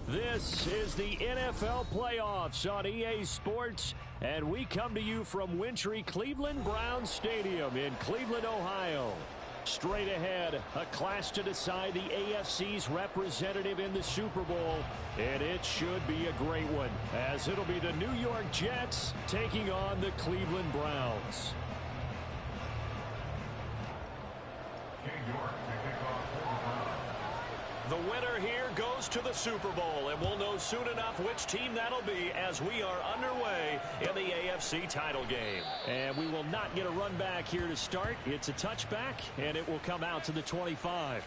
This is the NFL playoffs on EA Sports, and we come to you from wintry Cleveland Browns Stadium in Cleveland, Ohio. Straight ahead, a clash to decide the AFC's representative in the Super Bowl, and it should be a great one, as it'll be the New York Jets taking on the Cleveland Browns. The winner here goes to the Super Bowl, and we'll know soon enough which team that'll be as we are underway in the AFC title game. And we will not get a run back here to start. It's a touchback, and it will come out to the 25.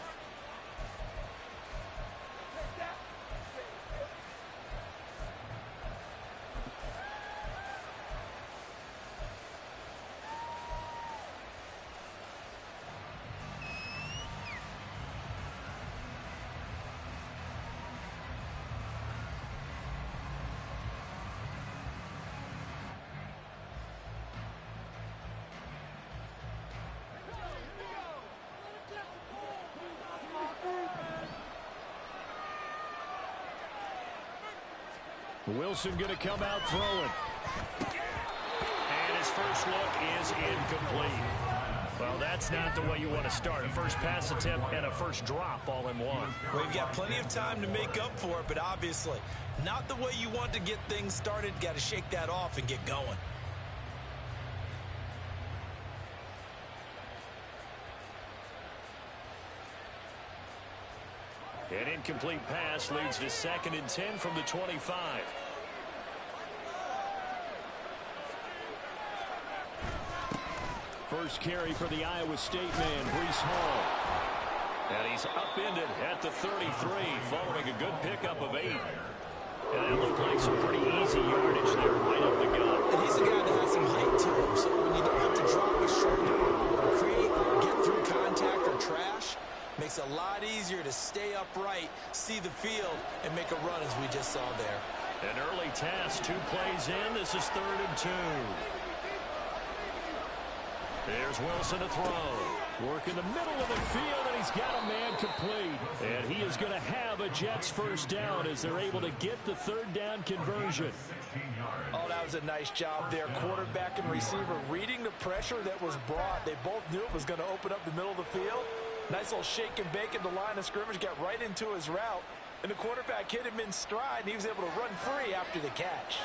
Wilson going to come out throwing. And his first look is incomplete. Well, that's not the way you want to start. A first pass attempt and a first drop all in one. Well, you've got plenty of time to make up for it, but obviously not the way you want to get things started. Got to shake that off and get going. An incomplete pass leads to 2nd and 10 from the 25. First carry for the Iowa State man, Breece Hall. And he's upended at the 33, following a good pickup of 8. And that looked like some pretty easy yardage there, right up the gut. And he's a guy that has some height to him, so when you don't have to drop a shoulder or create or get through contact or trash, makes it a lot easier to stay upright, see the field, and make a run as we just saw there. An early task, 2 plays in. This is 3rd and 2. There's Wilson to throw. Work in the middle of the field, and he's got a man complete. And he is going to have a Jets first down as they're able to get the 3rd down conversion. Oh, that was a nice job there. Quarterback and receiver reading the pressure that was brought. They both knew it was going to open up the middle of the field. Nice little shake and bake at the line of scrimmage, got right into his route. And the quarterback hit him in stride, and he was able to run free after the catch.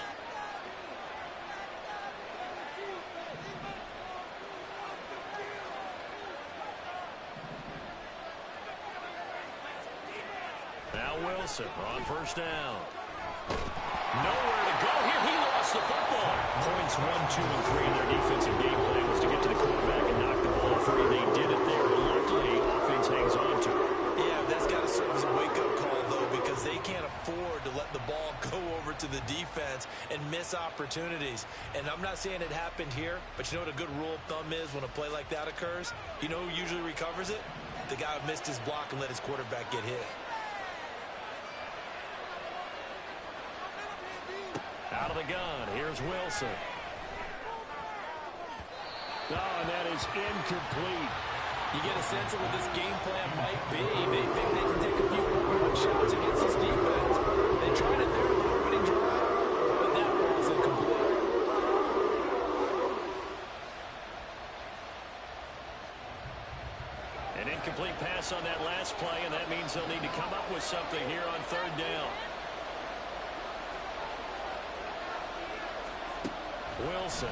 Now Wilson on first down. Nowhere to go here. He lost the football. Points 1, 2, and 3 in their defensive game plan was to get to the quarterback and knock the ball free. They did it there. Luckily, offense hangs on to it. Yeah, that's got to serve as a wake-up call, though, because they can't afford to let the ball go over to the defense and miss opportunities. And I'm not saying it happened here, but you know what a good rule of thumb is when a play like that occurs? You know who usually recovers it? The guy who missed his block and let his quarterback get hit. Out of the gun, here's Wilson. Oh, and that is incomplete. You get a sense of what this game plan might be. They think they can take a few more shots against this defense. They tried it there in the opening drive, but that ball's incomplete. An incomplete pass on that last play, and that means they'll need to come up with something here on 3rd down. Wilson.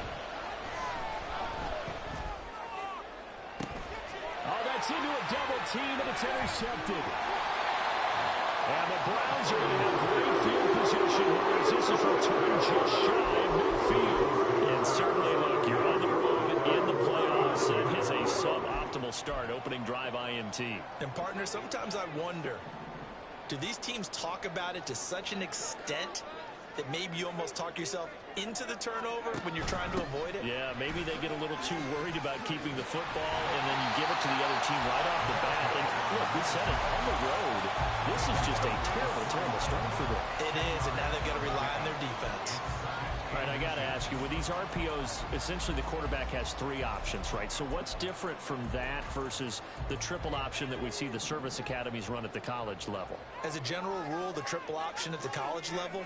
Oh, that's into a double team, and it's intercepted. And the Browns are going to have great field position here as this is returned just shy of midfield. And certainly, look, you're on the road in the playoffs. That is a suboptimal start, opening drive INT. And, partner, sometimes I wonder, do these teams talk about it to such an extent that maybe you almost talk yourself into the turnover when you're trying to avoid it? Yeah, maybe they get a little too worried about keeping the football, and then you give it to the other team right off the bat. And look, we said it, on the road, this is just a terrible, terrible start for them. It is, and now they've got to rely on their defense. All right, I got to ask you, with these RPOs, essentially the quarterback has 3 options, right? So what's different from that versus the triple option that we see the service academies run at the college level? As a general rule, the triple option at the college level,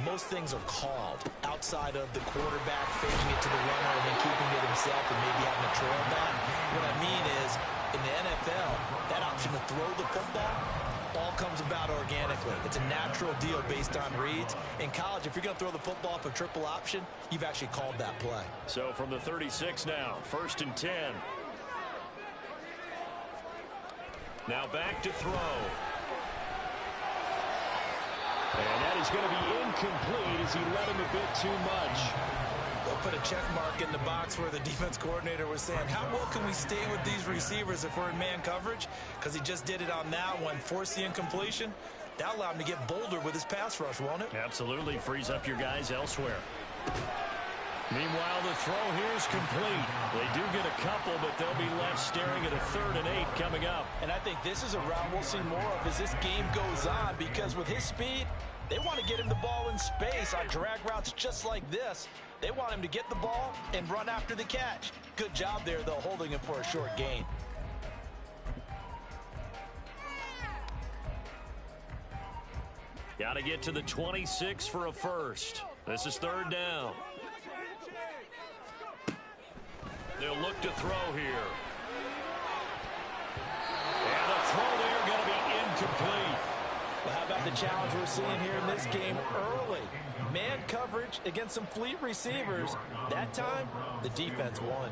most things are called outside of the quarterback faking it to the runner and then keeping it himself and maybe having a trail back. What I mean is, in the NFL, that option to throw the football all comes about organically. It's a natural deal based on reads. In college, if you're going to throw the football off a triple option, you've actually called that play. So from the 36 now, 1st and 10. Now back to throw. And that is going to be incomplete as he let him a bit too much. They'll put a check mark in the box where the defense coordinator was saying, how well can we stay with these receivers if we're in man coverage? Because he just did it on that one, forced the incompletion. That allowed him to get bolder with his pass rush, won't it? Absolutely. Frees up your guys elsewhere. Meanwhile, the throw here is complete. They do get a couple, but they'll be left staring at a 3rd and 8 coming up. And I think this is a route we'll see more of as this game goes on, because with his speed, they want to get him the ball in space on drag routes just like this. They want him to get the ball and run after the catch. Good job there, though, holding him for a short gain. Got to get to the 26 for a first. This is 3rd down. They'll look to throw here. And the throw there going to be incomplete. Well, how about the challenge we're seeing here in this game early? Man coverage against some fleet receivers. That time, the defense won.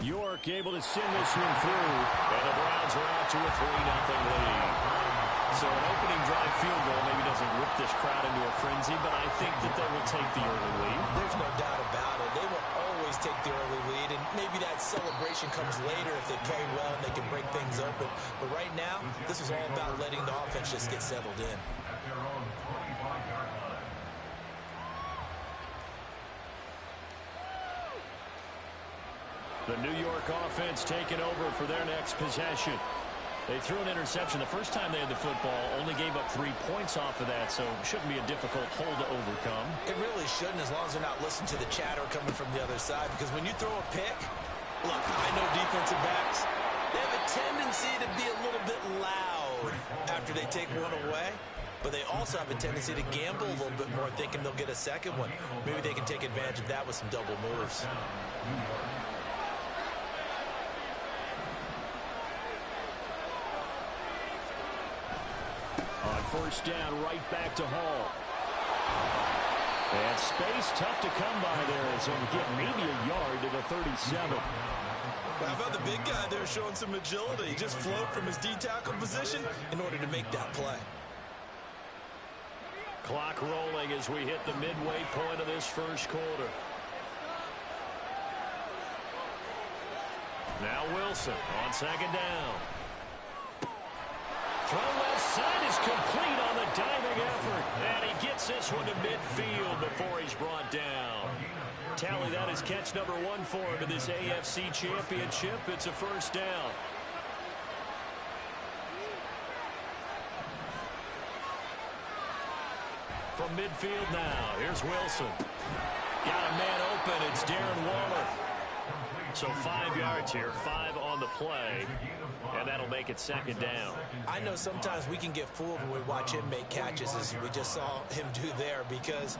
York able to send this one through. And the Browns are out to a 3-0 lead. So an opening drive field goal maybe doesn't whip this crowd into a frenzy, but I think that they will take the early lead. There's no doubt about it. They will always take the early lead, and maybe that celebration comes later if they play well and they can break things open. But right now, this is all about letting the offense just get settled in. The New York offense taking over for their next possession. They threw an interception the first time they had the football, only gave up 3 points off of that, so shouldn't be a difficult hole to overcome. It really shouldn't, as long as they're not listening to the chatter coming from the other side, because when you throw a pick, look, I know defensive backs, they have a tendency to be a little bit loud after they take one away, but they also have a tendency to gamble a little bit more, thinking they'll get a second one. Maybe they can take advantage of that with some double moves. On 1st down, right back to Hall. And space tough to come by there as he'll get maybe a yard to the 37. Well, how about the big guy there showing some agility? He just float from his D-tackle position in order to make that play. Clock rolling as we hit the midway point of this first quarter. Now Wilson on 2nd down. Throw left side is complete on the diving effort. And he gets this one to midfield before he's brought down. Tally, that is catch number 1 for him in this AFC Championship. It's a 1st down. From midfield now, here's Wilson. Got a man open, it's Darren Waller. So 5 yards here, 5 on the play, and that'll make it 2nd down. I know sometimes we can get fooled when we watch him make catches, as we just saw him do there, because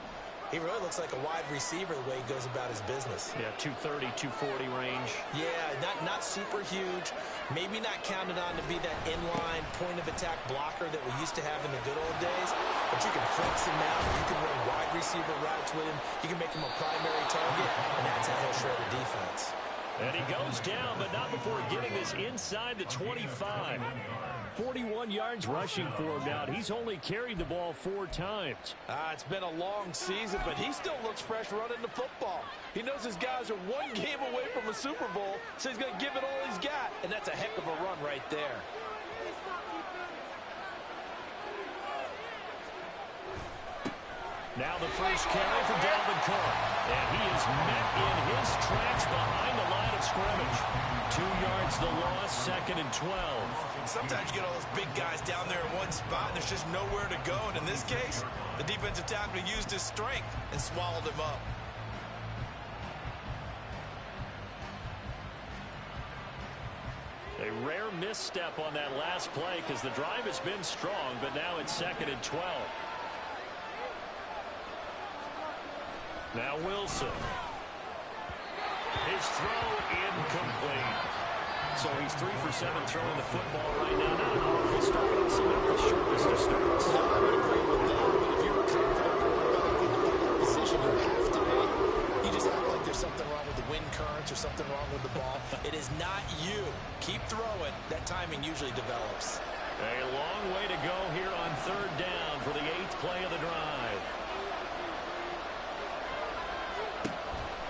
he really looks like a wide receiver the way he goes about his business. Yeah, 230, 240 range. Yeah, not super huge. Maybe not counted on to be that inline point-of-attack blocker that we used to have in the good old days. But you can flex him out. You can run wide receiver routes with him. You can make him a primary target, and that's how he'll shred the defense. And he goes down, but not before getting this inside the 25. 41 yards rushing for him now. He's only carried the ball 4 times. It's been a long season, but he still looks fresh running the football. He knows his guys are 1 game away from a Super Bowl, so he's going to give it all he's got. And that's a heck of a run right there. Now the first carry for Dalvin Cook. And he is met in his tracks behind the line of scrimmage. 2 yards the loss, 2nd and 12. Sometimes you get all those big guys down there in one spot, and there's just nowhere to go. And in this case, the defensive tackle used his strength and swallowed him up. A rare misstep on that last play because the drive has been strong, but now it's 2nd and 12. Now Wilson. His throw incomplete. So he's 3 for 7 throwing the football right now. Not an awful start. Also not the shortest of starts. No, I would agree with that. But if you're a confident quarterback in the position, you have to be. You just act like there's something wrong with the wind currents or something wrong with the ball. It is not you. Keep throwing. That timing usually develops. A long way to go here on 3rd down for the 8th play of the drive.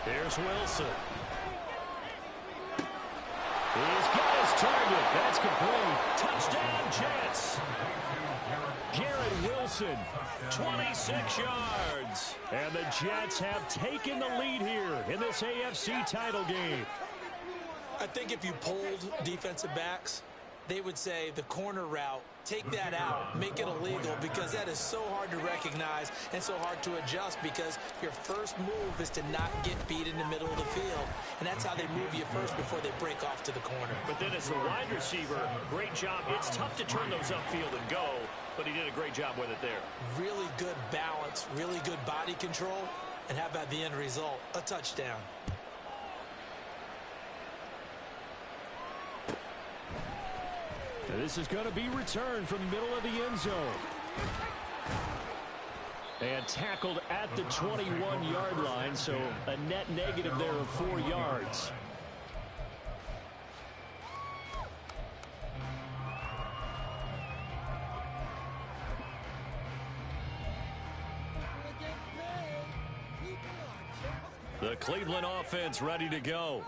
Here's Wilson. He's got his target. That's complete. Touchdown, Jets. Garrett Wilson, 26 yards. And the Jets have taken the lead here in this AFC title game. I think if you polled defensive backs, they would say the corner route, take that out, make it illegal, because that is so hard to recognize and so hard to adjust, because your first move is to not get beat in the middle of the field. And that's how they move you first before they break off to the corner. But then as the wide receiver, great job. It's tough to turn those upfield and go, but he did a great job with it there. Really good balance, really good body control, and how about the end result? A touchdown. This is going to be returned from the middle of the end zone. And tackled at the 21-yard line, so a net negative there of 4 yards. The Cleveland offense ready to go.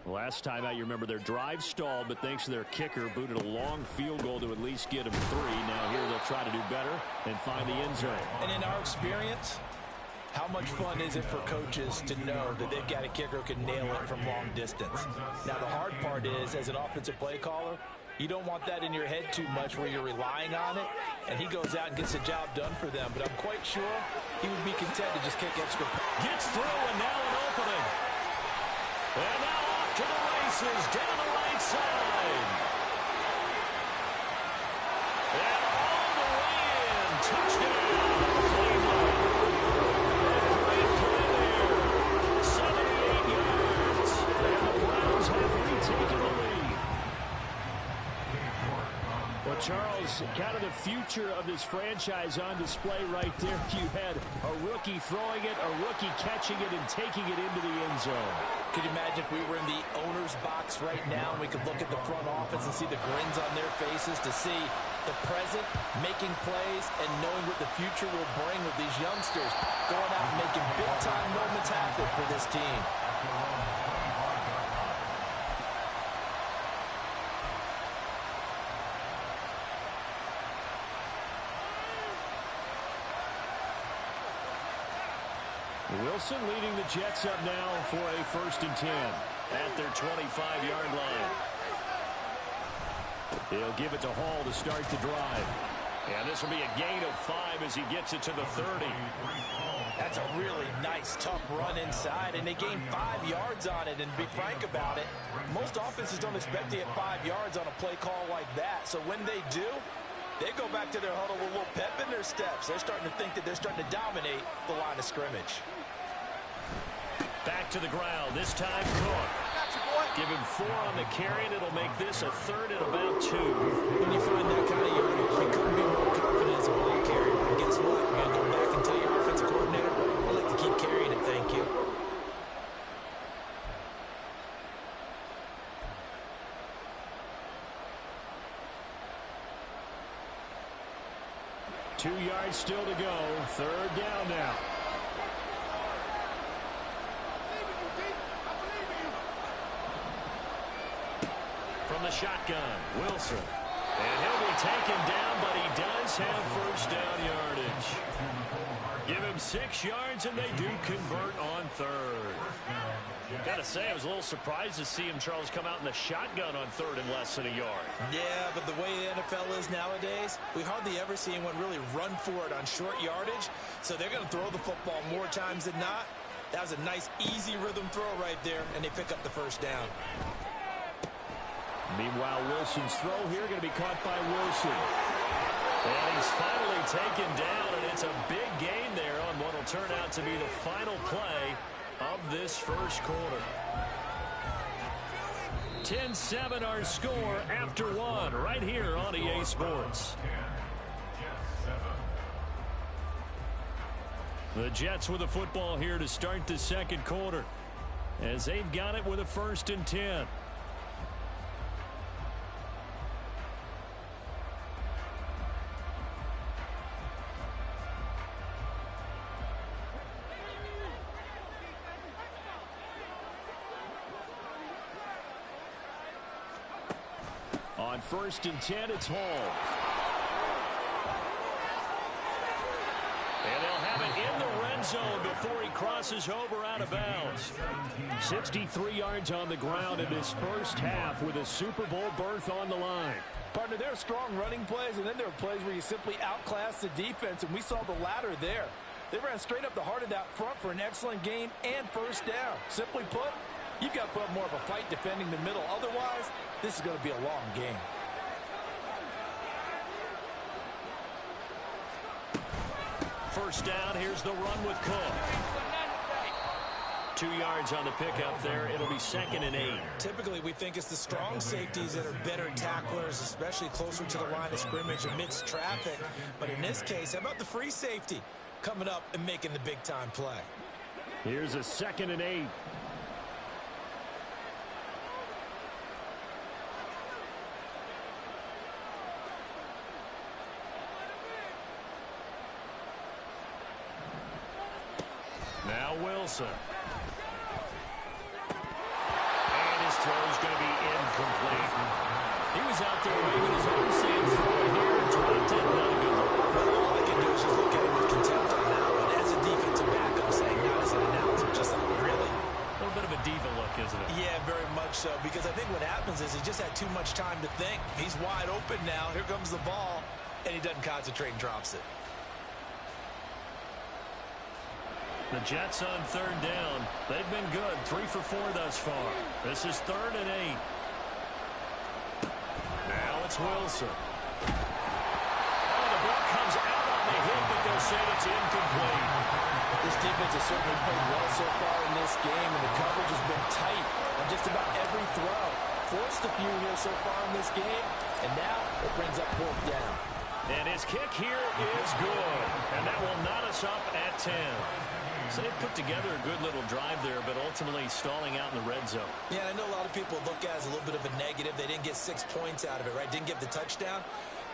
Last time out, you remember their drive stalled, but thanks to their kicker, booted a long field goal to at least get them 3. Now here they'll try to do better and find the end zone. And in our experience, how much fun is it for coaches to know that they've got a kicker who can nail it from long distance? Now, the hard part is, as an offensive play caller, you don't want that in your head too much where you're relying on it, and he goes out and gets the job done for them. But I'm quite sure he would be content to just kick extra. Gets through, and now an opening. And now off to the races down the right side. And all the way in. Touchdown, Cleveland. A great play there. 78 yards. And the Browns have retaken the lead. Well, Charles, kind of the future of this franchise on display right there. You had a rookie throwing it, a rookie catching it, and taking it into the end zone. Could you imagine if we were in the owner's box right now and we could look at the front office and see the grins on their faces, to see the present making plays and knowing what the future will bring with these youngsters going out and making big-time moments happen for this team. Wilson leading the Jets up now for a 1st and 10 at their 25-yard line. He'll give it to Hall to start the drive. And this will be a gain of 5 as he gets it to the 30. That's a really nice, tough run inside, and they gain 5 yards on it. And to be frank about it, most offenses don't expect to get 5 yards on a play call like that. So when they do, they go back to their huddle with a little pep in their steps. They're starting to think that they're starting to dominate the line of scrimmage. Back to the ground, this time Cook. Give him 4 on the carry, and it'll make this a 3rd and about 2. When you find that kind of yardage, you couldn't be more confident as a ball carrier. And guess what? You're going to go back and tell your offensive coordinator, I'd like to keep carrying it, thank you. Two yards still to go. 3rd down now. From the shotgun, Wilson. And he'll be taken down, but he does have 1st down yardage. Give him 6 yards, and they do convert on third. Got to say, I was a little surprised to see him, Charles, come out in the shotgun on third and less than a yard. Yeah, but the way the NFL is nowadays, we hardly ever see anyone really run for it on short yardage. So they're going to throw the football more times than not. That was a nice, easy rhythm throw right there, and they pick up the first down. Meanwhile, Wilson's throw here going to be caught by Wilson. And he's finally taken down, and it's a big gain there on what will turn out to be the final play of this first quarter. 10-7 our score after 1 right here on EA Sports. The Jets with the football here to start the second quarter, as they've got it with a 1st and 10. On 1st and 10, it's Hall. And they'll have it in the red zone before he crosses over out of bounds. 63 yards on the ground in his first half with a Super Bowl berth on the line. Partner, there are strong running plays, and then there are plays where you simply outclass the defense, and we saw the latter there. They ran straight up the heart of that front for an excellent gain and first down. Simply put, you've got to put up more of a fight defending the middle. Otherwise, this is going to be a long game. First down, here's the run with Cook. 2 yards on the pickup there. It'll be 2nd and 8. Typically, we think it's the strong safeties that are better tacklers, especially closer to the line of scrimmage amidst traffic. But in this case, how about the free safety coming up and making the big-time play? Here's a 2nd and 8. Now Wilson. And his throw's going to be incomplete. He was out there waving his arm saying throw it here and dropped it. Not a good look. Well, all I can do is just look at him with contempt on that one. As a defensive back, I'm saying not as an announcer. Just like, really? A little bit of a diva look, isn't it? Yeah, very much so. Because I think what happens is he just had too much time to think. He's wide open now. Here comes the ball. And he doesn't concentrate and drops it. The Jets on 3rd down. They've been good. 3 for 4 thus far. This is 3rd and 8. Now it's Wilson. Oh, the ball comes out on the hit, but they'll say it's incomplete. This defense has certainly played well so far in this game, and the coverage has been tight on just about every throw. Forced a few here so far in this game, and now it brings up 4th down. And his kick here is good. And that will knot us up at 10. So they put together a good little drive there, but ultimately stalling out in the red zone. Yeah, I know a lot of people look at it as a little bit of a negative. They didn't get 6 points out of it, right? Didn't get the touchdown.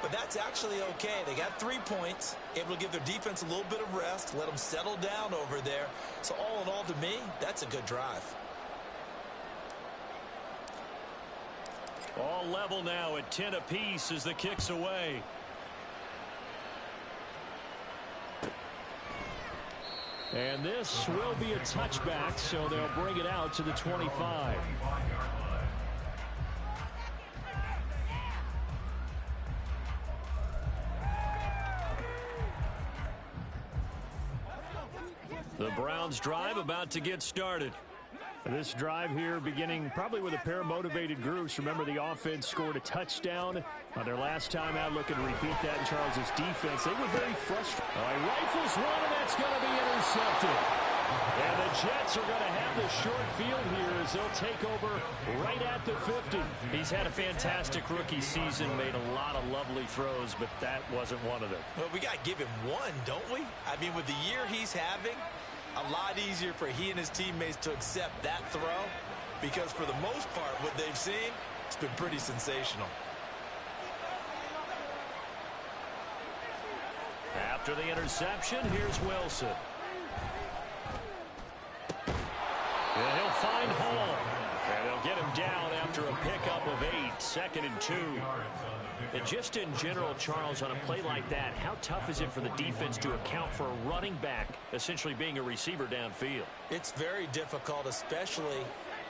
But that's actually okay. They got 3 points, able to give their defense a little bit of rest, let them settle down over there. So all in all, to me, that's a good drive. All level now at 10 apiece as the kick's away. And this will be a touchback, so they'll bring it out to the 25. The Browns drive about to get started. This drive here beginning probably with a pair of motivated groups. Remember, the offense scored a touchdown on their last time out. Looking to repeat that in Charles's defense. They were very frustrated. Rifles one, and that's going to be intercepted. And the Jets are going to have the short field here as they'll take over right at the 50. He's had a fantastic rookie season, made a lot of lovely throws, but that wasn't one of them. Well, we got to give him one, don't we? I mean, with the year he's having, a lot easier for he and his teammates to accept that throw, because for the most part, what they've seen, it's been pretty sensational. After the interception, here's Wilson. And he'll find Hall. And they'll get him down after a pickup of 8. 2nd and 2. And just in general, Charles, on a play like that, how tough is it for the defense to account for a running back essentially being a receiver downfield? It's very difficult, especially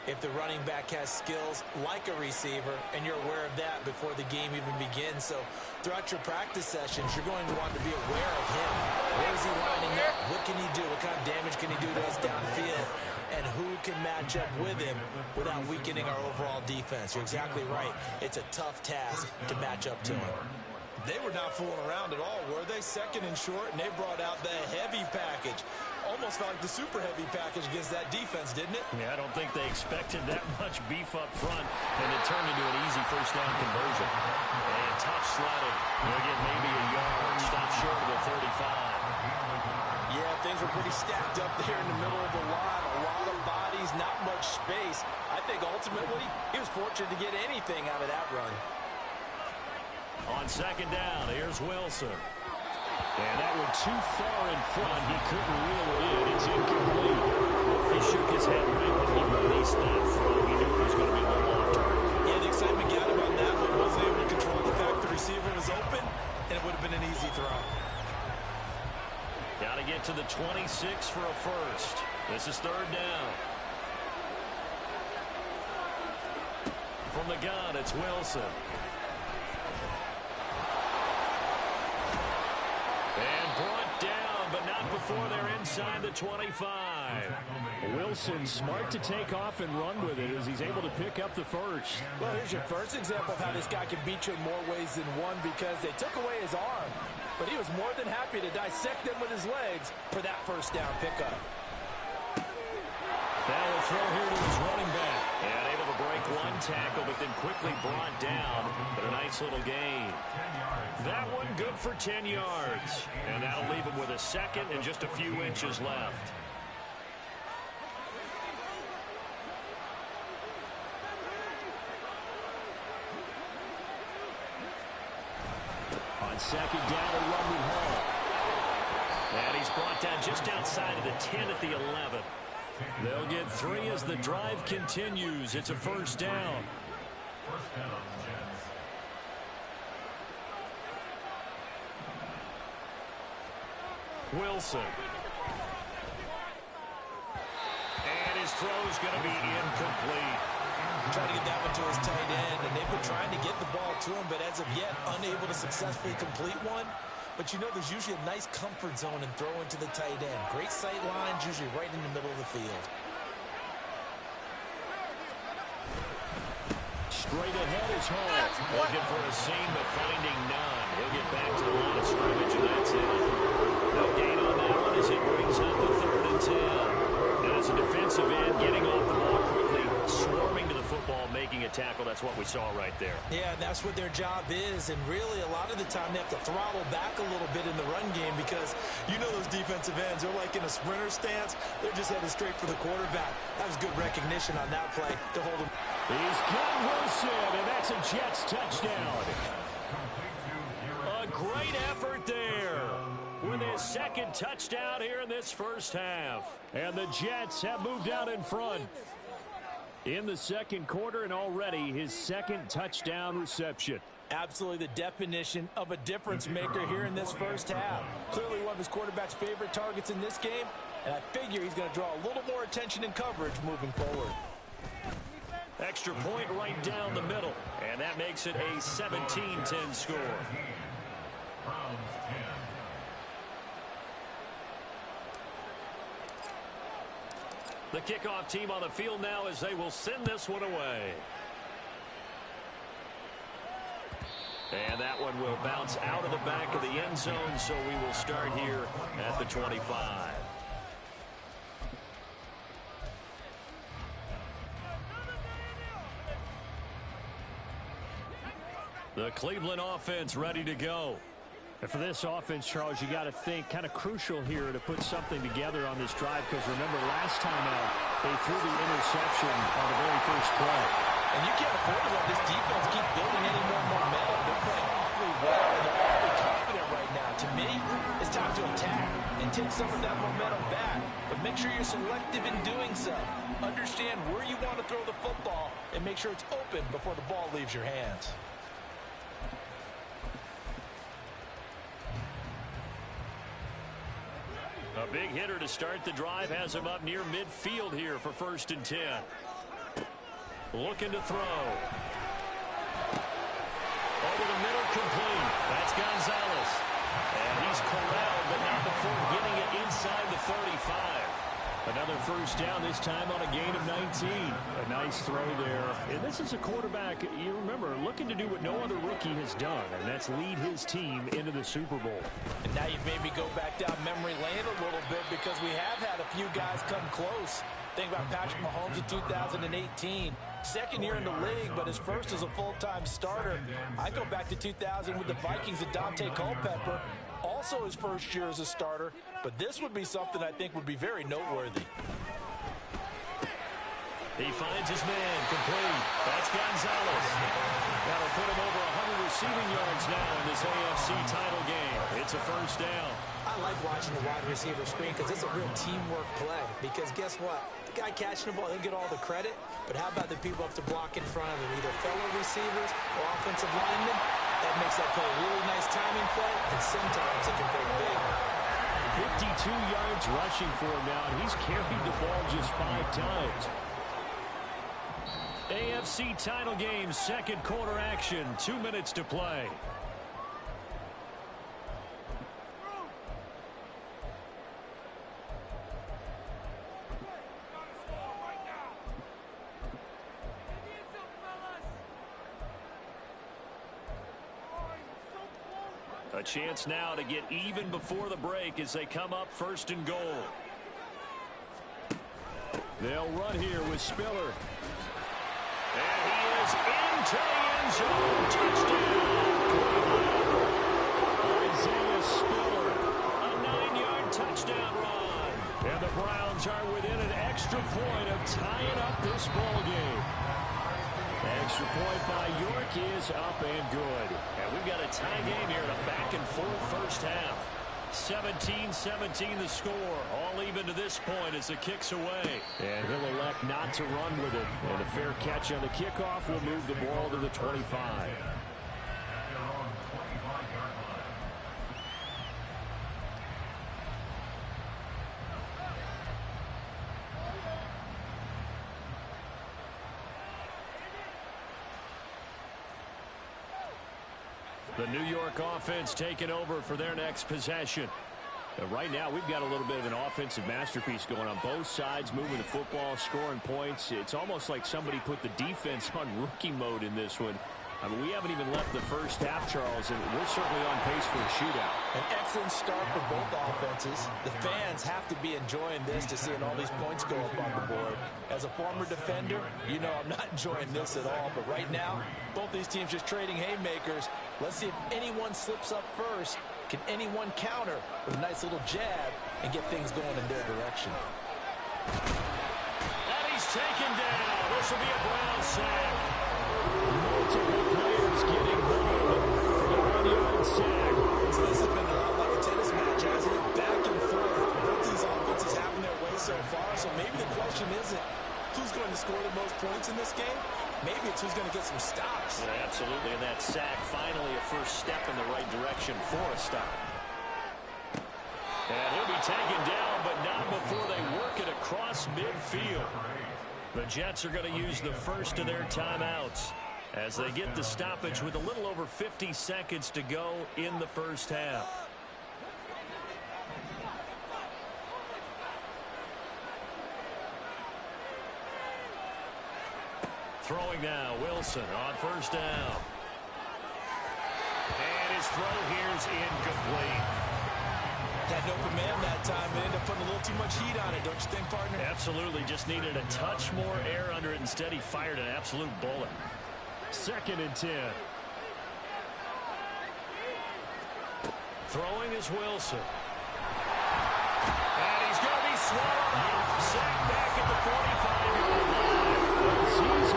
if the running back has skills like a receiver, and you're aware of that before the game even begins. So throughout your practice sessions, you're going to want to be aware of him. Where is he lining up? What can he do? What kind of damage can he do to us downfield? And who can match up with him without weakening our overall defense? You're exactly right. It's a tough task to match up to him. They were not fooling around at all, were they? 2nd and short, and they brought out the heavy package. Almost felt like the super heavy package against that defense, didn't it? Yeah, I don't think they expected that much beef up front, and it turned into an easy first down conversion. And tough sledding. They'll get maybe a yard. Stop short of the 35. Yeah, things were pretty stacked up there in the middle of the line. A lot of bodies, not much space. I think ultimately he was fortunate to get anything out of that run. On 2nd down, here's Wilson. And that one too far in front. He couldn't reel it in. It's incomplete. He shook his head right when he released that throw. He knew it was going to be a little off target. Yeah, the excitement got him on that one. Wasn't able to control the fact the receiver was open, and it would have been an easy throw. Got to get to the 26 for a first. This is 3rd down. From the gun, it's Wilson. And brought down, but not before they're inside the 25. Wilson smart to take off and run with it as he's able to pick up the first. Well, here's your first example of how this guy can beat you in more ways than one, because they took away his arm, but he was more than happy to dissect them with his legs for that first down pickup. Now a throw here to his running back. And able to break one tackle, but then quickly brought down. But a nice little gain. That one good for 10 yards. And that'll leave him with a 2nd and just a few inches left. On 2nd down, a run with Hall. And he's brought down just outside of the 10 at the 11. They'll get 3 as the drive continues. It's a first down. Wilson. And his throw's going to be incomplete. Trying to get that one to his tight end, and they've been trying to get the ball to him, but as of yet, unable to successfully complete one. But you know there's usually a nice comfort zone in throwing to the tight end. Great sight lines, usually right in the middle of the field. Straight ahead is Hall. Looking for a seam, but finding none. He'll get back to the line of scrimmage, and that's it. No gain on that one as it brings up the 3rd and 10. And as a defensive end, getting off the ball quickly, swarming to the football, making a tackle. That's what we saw right there. Yeah, and that's what their job is. And really, a lot of the time, they have to throttle back a little bit in the run game because you know those defensive ends, they're like in a sprinter stance. They're just headed straight for the quarterback. That was good recognition on that play to hold him. He's got Wilson, and that's a Jets touchdown. A great effort there with his 2nd touchdown here in this first half. And the Jets have moved out in front in the 2nd quarter, and already his 2nd touchdown reception. Absolutely the definition of a difference maker here in this first half. Clearly one of his quarterback's favorite targets in this game, and I figure he's going to draw a little more attention and coverage moving forward. Extra point right down the middle, and that makes it a 17-10 score. The kickoff team on the field now as they will send this one away. And that one will bounce out of the back of the end zone, so we will start here at the 25. The Cleveland offense ready to go. And for this offense, Charles, you got to think kind of crucial here to put something together on this drive, because remember last time out they threw the interception on the very first play. And you can't afford to let this defense keep building any more momentum. They're playing awfully well, and they're awfully confident right now. To me, it's time to attack and take bring some of that momentum back, but make sure you're selective in doing so. Understand where you want to throw the football and make sure it's open before the ball leaves your hands. A big hitter to start the drive has him up near midfield here for 1st and 10. Looking to throw. Over the middle, complete. That's Gonzalez. And he's corralled, but not before getting it inside the 35. Another 1st down, this time on a gain of 19. A nice throw there. And this is a quarterback, you remember, looking to do what no other rookie has done, and that's lead his team into the Super Bowl. And now you've made me go back down memory lane a little bit because we have had a few guys come close. Think about Patrick Mahomes in 2018. 2nd year in the league, but his first as a full-time starter. I go back to 2000 with the Vikings and Dante Culpepper. Also his 1st year as a starter, but this would be something I think would be very noteworthy. He finds his man, complete. That's Gonzalez. That'll put him over 100 receiving yards now in this AFC title game. It's a 1st down. I like watching the wide receiver screen because it's a real teamwork play. Because guess what? The guy catching the ball, he'll get all the credit. But how about the people up to block in front of him, either fellow receivers or offensive linemen? That makes that play a really nice timing play, and sometimes it can pay big. 52 yards rushing for him now, and he's carried the ball just 5 times. AFC title game, 2nd quarter action, 2 minutes to play. A chance now to get even before the break as they come up 1st and goal. They'll run here with Spiller. And he is into the end zone. Touchdown. Isaiah Spiller. A 9-yard touchdown run. And the Browns are within an extra point of tying up this ball game. Extra point by York is up and good. And we've got a tie game here in a back-and-forth 1st half. 17-17 the score. All even to this point as the kick's away. And he'll elect not to run with it. And a fair catch on the kickoff will move the ball to the 25. The New York offense taking over for their next possession. Right now, we've got a little bit of an offensive masterpiece going on both sides, moving the football, scoring points. It's almost like somebody put the defense on rookie mode in this one. I mean, we haven't even left the 1st half, Charles, and we're certainly on pace for a shootout. An excellent start for both offenses. The fans have to be enjoying this to seeing all these points go up on the board. As a former defender, you know I'm not enjoying this at all. But right now, both these teams just trading haymakers. Let's see if anyone slips up first. Can anyone counter with a nice little jab and get things going in their direction? And he's taken down. This will be a Brown sack. Multiple players getting home for the 1-yard sack. So this has been a lot like a tennis match, hasn't it? Back and forth. Both these offenses having their way so far. So maybe the question isn't who's going to score the most points in this game. Maybe it's who's going to get some stops. Yeah, absolutely. And that sack, finally a first step in the right direction for a stop. And he'll be taken down, but not before they work it across midfield. The Jets are going to use the first of their timeouts as they get the stoppage with a little over 50 seconds to go in the 1st half. Throwing now, Wilson on 1st down. And his throw here's incomplete. Had an open man that time and ended up putting a little too much heat on it, don't you think, partner? Absolutely, just needed a touch more air under it. Instead, he fired an absolute bullet. 2nd and 10. Throwing is Wilson. And he's going to be swallowed up. Sacked back at the 45-yard line. He's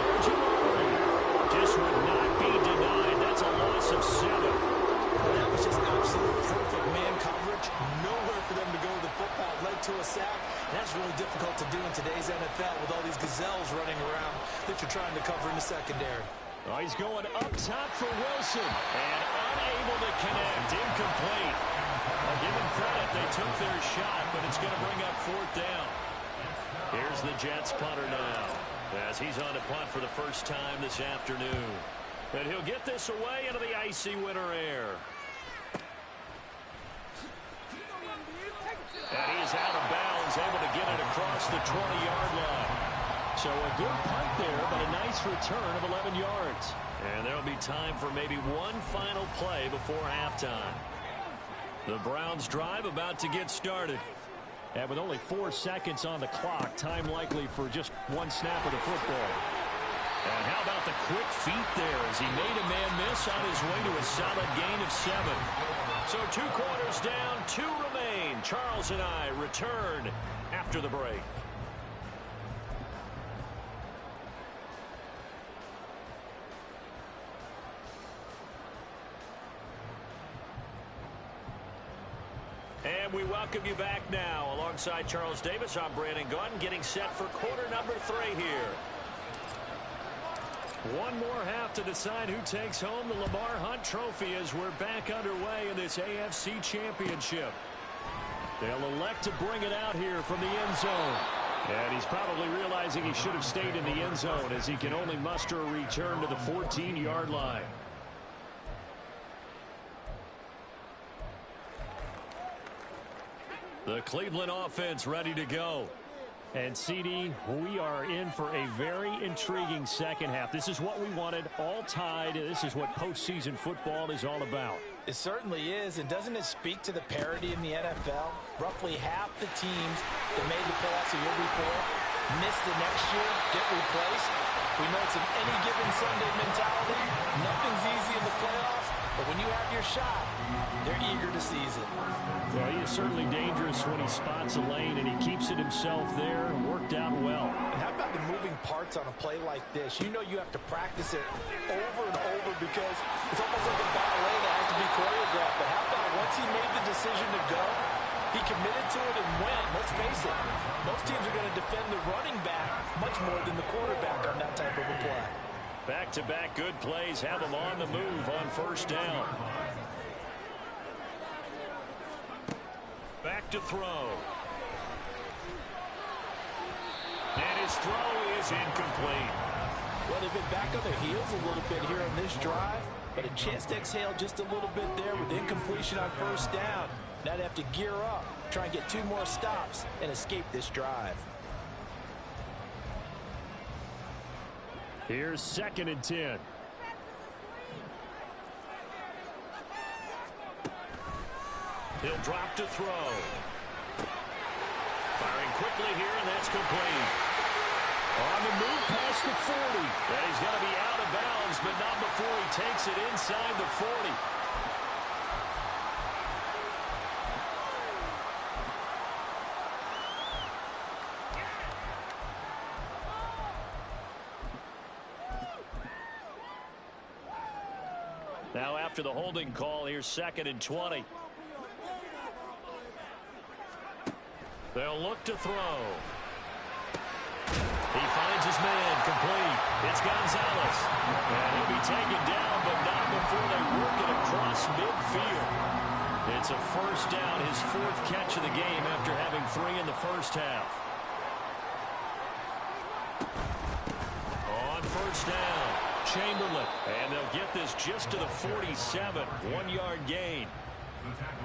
just would not be denied. That's a loss of 7. That was just absolute perfect man coverage. Nowhere for them to go to the football. trying to cover in the secondary. Oh, he's going up top for Wilson. And unable to connect. Incomplete. I'll give them credit. They took their shot, but it's going to bring up fourth down. Here's the Jets punter now, as he's on to punt for the first time this afternoon. And he'll get this away into the icy winter air. And he is out of bounds, able to get it across the 20-yard line. So a good punt there, but a nice return of 11 yards. And there will be time for maybe one final play before halftime. The Browns drive about to get started. And with only 4 seconds on the clock, time likely for just one snap of the football. And how about the quick feet there as he made a man miss on his way to a solid gain of 7. So 2 quarters down, 2 remain. Charles and I return after the break. And we welcome you back now. Alongside Charles Davis, I'm Brandon Gunn, getting set for quarter number 3 here. One more half to decide who takes home the Lamar Hunt Trophy as we're back underway in this AFC Championship. They'll elect to bring it out here from the end zone. And he's probably realizing he should have stayed in the end zone as he can only muster a return to the 14-yard line. The Cleveland offense ready to go. And, CD, we are in for a very intriguing second half. This is what we wanted, all tied. This is what postseason football is all about. It certainly is, and doesn't it speak to the parity in the NFL? Roughly half the teams that made the playoffs the year before miss the next year, get replaced. We know it's an any given Sunday mentality. Nothing's easy in the playoffs, but when you have your shot, they're eager to seize it. Well, he is certainly dangerous when he spots a lane, and he keeps it himself there and worked out well. And how about the moving parts on a play like this? You know you have to practice it over and over because it's almost like a ballet that has to be choreographed. But how about once he made the decision to go, he committed to it and went. Let's face it, most teams are going to defend the running back much more than the quarterback on that type of a play. Back-to-back good plays have him on the move on first down. Back to throw. And his throw is incomplete. Well, they've been back on their heels a little bit here on this drive, but a chance to exhale just a little bit there with incompletion on first down. Now they have to gear up, try and get 2 more stops, and escape this drive. Here's 2nd and 10. He'll drop to throw. Firing quickly here, and that's complete. On the move past the 40. And he's going to be out of bounds, but not before he takes it inside the 40. Now after the holding call, here's 2nd and 20. They'll look to throw. He finds his man, complete. It's Gonzalez. And he'll be taken down, but not before they work it across midfield. It's a first down, his 4th catch of the game after having 3 in the first half. On first down, Chamberlain. And they'll get this just to the 47, 1-yard gain.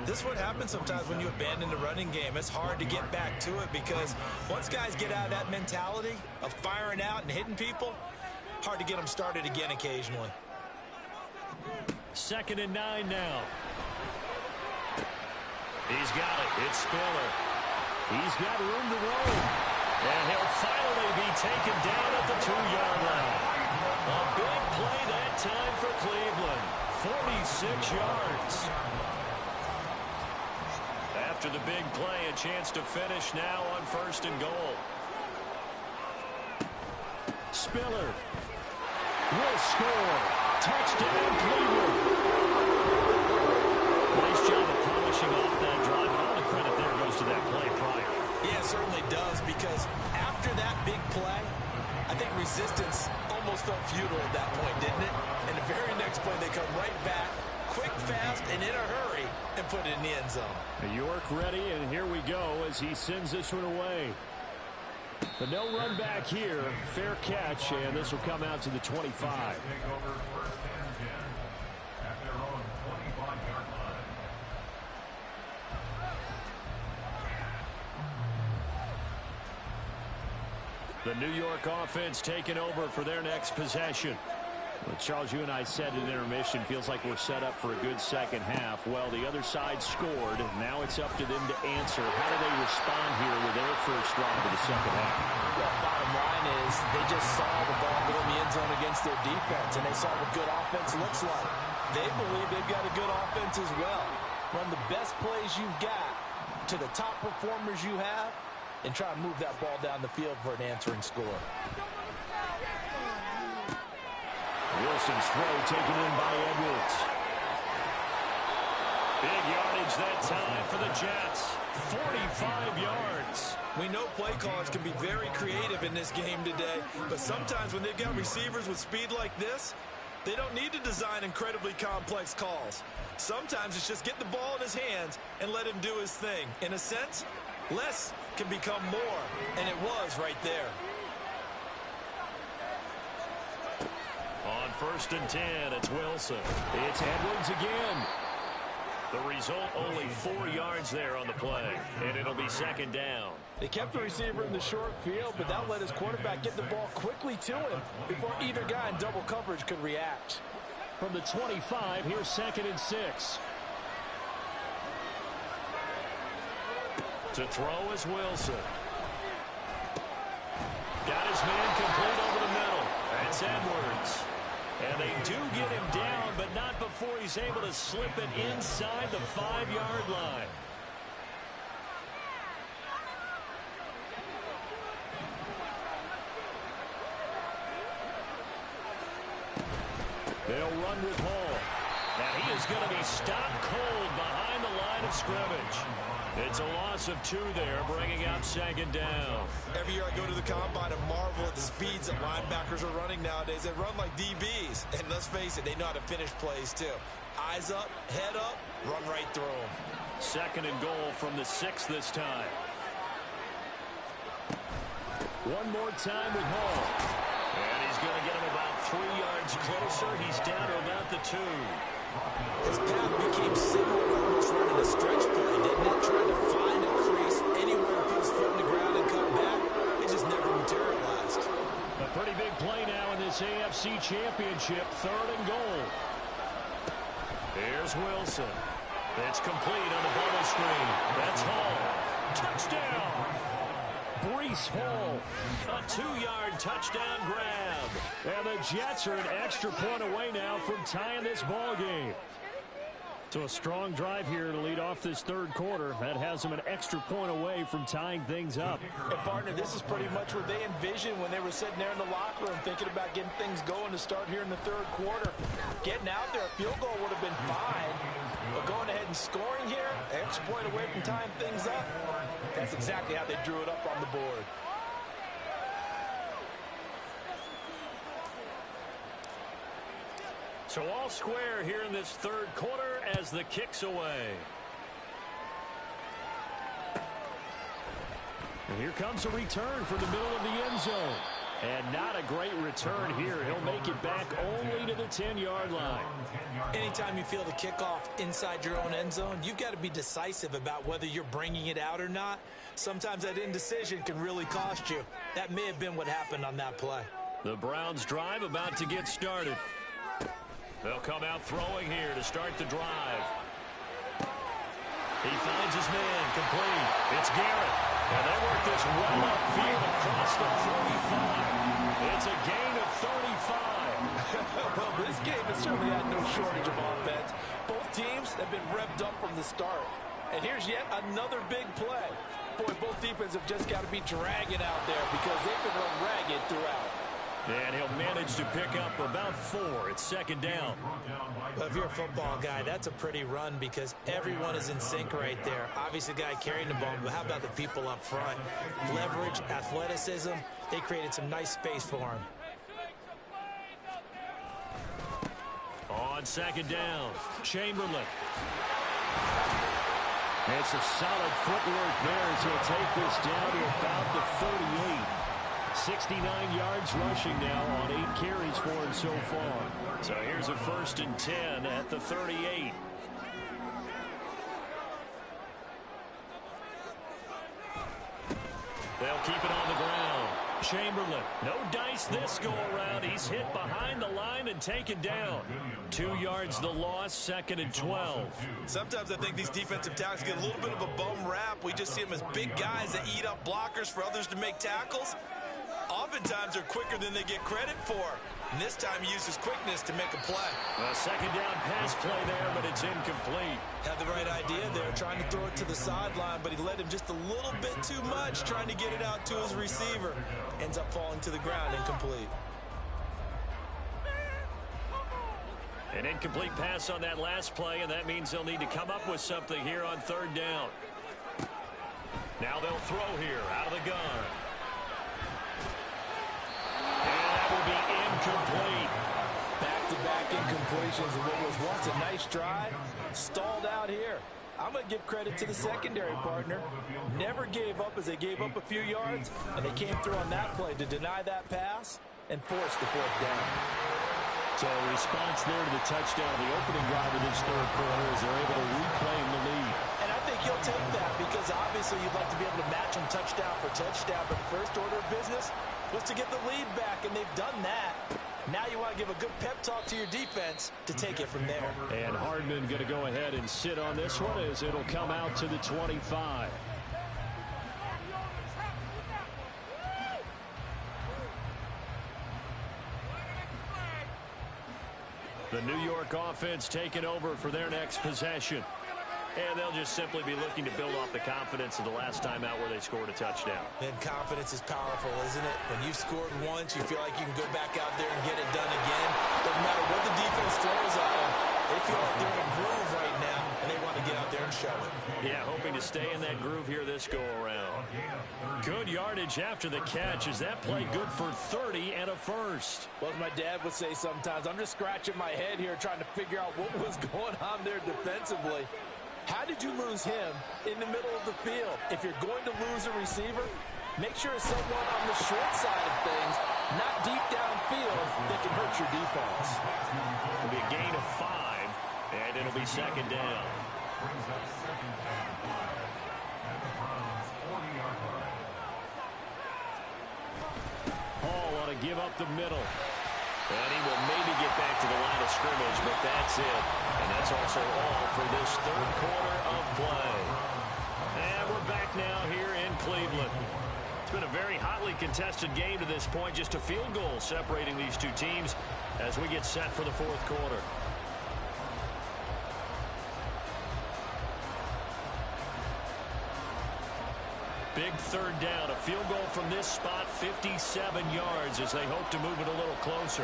This is what happens sometimes when you abandon the running game. It's hard to get back to it because once guys get out of that mentality of firing out and hitting people, hard to get them started again occasionally. 2nd and 9 now. He's got it. It's Spiller. He's got room to roll. And he'll finally be taken down at the 2-yard line. A big play that time for Cleveland. 46 yards. After the big play, a chance to finish now on 1st and goal. Spiller will score. Touchdown, Cleveland. Nice job of polishing off that drive. And all the credit there goes to that play prior. Yeah, it certainly does because after that big play, I think resistance almost almost felt futile at that point, didn't it? And the very next play, they come right back, quick, fast, and in a hurry, and put it in the end zone. York ready, and here we go as he sends this one away. But no run back here. Fair catch, and this will come out to the 25. The New York offense taking over for their next possession. Well, Charles, you and I said in intermission, feels like we're set up for a good second half. Well, the other side scored. Now it's up to them to answer. How do they respond here with their first drive of the second half? Well, bottom line is they just saw the ball go in the end zone against their defense, and they saw what good offense looks like. They believe they've got a good offense as well. Run the best plays you've got to the top performers you have, and try to move that ball down the field for an answering score. Wilson's throw taken in by Edwards. Big yardage that time for the Jets. 45 yards. We know play callers can be very creative in this game today, but sometimes when they've got receivers with speed like this, they don't need to design incredibly complex calls. Sometimes it's just get the ball in his hands and let him do his thing. In a sense, less can become more, and it was right there. On 1st and 10, it's Wilson. It's Edwards again. The result, only 4 yards there on the play, and it'll be second down. They kept the receiver in the short field, but that let his quarterback get the ball quickly to him before either guy in double coverage could react. From the 25, here's 2nd and 6. To throw is Wilson. Got his man complete over the middle. That's Edwards. And they do get him down, but not before he's able to slip it inside the 5-yard line. They'll run with Hall. And he is going to be stopped cold behind the line of scrimmage. It's a loss of 2 there, bringing up 2nd down. Every year I go to the combine and marvel at the speeds that linebackers are running nowadays. They run like DBs. And let's face it, they know how to finish plays too. Eyes up, head up, run right through them. 2nd and goal from the 6 this time. One more time with Hall. And he's going to get him about 3 yards closer. He's down to about the 2. His path became similar to almost running a stretch play, didn't it? Trying to find a crease anywhere, put his foot in the ground and come back. It just never materialized. A pretty big play now in this AFC Championship. 3rd and goal. Here's Wilson. It's complete on the bubble screen. That's Hall. Touchdown! Breece Hall. A 2-yard touchdown grab. And the Jets are an extra point away now from tying this ball game. So a strong drive here to lead off this 3rd quarter. That has them an extra point away from tying things up. And partner, this is pretty much what they envisioned when they were sitting there in the locker room thinking about getting things going to start here in the 3rd quarter. Getting out there, a field goal would have been fine. But going ahead and scoring here, an extra point away from tying things up, that's exactly how they drew it up on the board. So all square here in this 3rd quarter as the kick's away. And here comes a return from the middle of the end zone. And not a great return here. He'll make it back only to the 10-yard line. Anytime you feel the kickoff inside your own end zone, you've got to be decisive about whether you're bringing it out or not. Sometimes that indecision can really cost you. That may have been what happened on that play. The Browns drive about to get started. They'll come out throwing here to start the drive. He finds his man complete. It's Garrett. And they work this well upfield across the 45. It's a gain of 35. Well, this game has certainly had no shortage of offense. Both teams have been revved up from the start. And here's yet another big play. Boy, both defenses have just got to be dragging out there because they've been run ragged throughout. And he'll manage to pick up about 4. It's 2nd down. Well, if you're a football guy, that's a pretty run because everyone is in sync right there. Obviously, the guy carrying the ball, but how about the people up front? Leverage, athleticism, they created some nice space for him. On second down, Chamberlain. It's a solid footwork there as he'll take this down to about the 38. 69 yards rushing now on 8 carries for him so far. So here's a 1st and 10 at the 38. They'll keep it on the ground. Chamberlain, no dice this go-around. He's hit behind the line and taken down. 2 yards the loss, 2nd and 12. Sometimes I think these defensive tackles get a little bit of a bum rap. We just see them as big guys that eat up blockers for others to make tackles. Oftentimes they're quicker than they get credit for. And this time he uses quickness to make a play. A second down pass play there, but it's incomplete. Had the right idea there, trying to throw it to the sideline, but he led him just a little bit too much, trying to get it out to his receiver. Ends up falling to the ground, incomplete. An incomplete pass on that last play, and that means they'll need to come up with something here on 3rd down. Now they'll throw here out of the gun. Will be incomplete. Back-to-back incompletions of what was once a nice drive. Stalled out here. I'm going to give credit to the secondary partner. Never gave up as they gave up a few yards, and they came through on that play to deny that pass and force the 4th down. So a response there to the touchdown, the opening drive of this 3rd quarter as they're able to reclaim the lead. And I think he'll take that because obviously you'd like to be able to match him touchdown for touchdown, but the first order of business was to get the lead back, and they've done that. Now you want to give a good pep talk to your defense to take it from there. And Hardman going to go ahead and sit on this one as it'll come out to the 25. The New York offense taking over for their next possession. And they'll just simply be looking to build off the confidence of the last time out where they scored a touchdown. And confidence is powerful, isn't it? When you've scored once, you feel like you can go back out there and get it done again. Doesn't matter what the defense throws at them. They feel like they're in a groove right now, and they want to get out there and show it. Yeah, hoping to stay in that groove here this go-around. Good yardage after the catch. Is that play good for 30 and a 1st? Well, as my dad would say sometimes, I'm just scratching my head here trying to figure out what was going on there defensively. How did you lose him in the middle of the field? If you're going to lose a receiver, make sure it's someone on the short side of things, not deep downfield, that can hurt your defense. It'll be a gain of 5, and it'll be 2nd down. Hall ought to give up the middle. And he will maybe get back to the line of scrimmage, but that's it. And that's also all for this 3rd quarter of play. And we're back now here in Cleveland. It's been a very hotly contested game to this point. Just a field goal separating these two teams as we get set for the 4th quarter. Big 3rd down, a field goal from this spot, 57 yards as they hope to move it a little closer.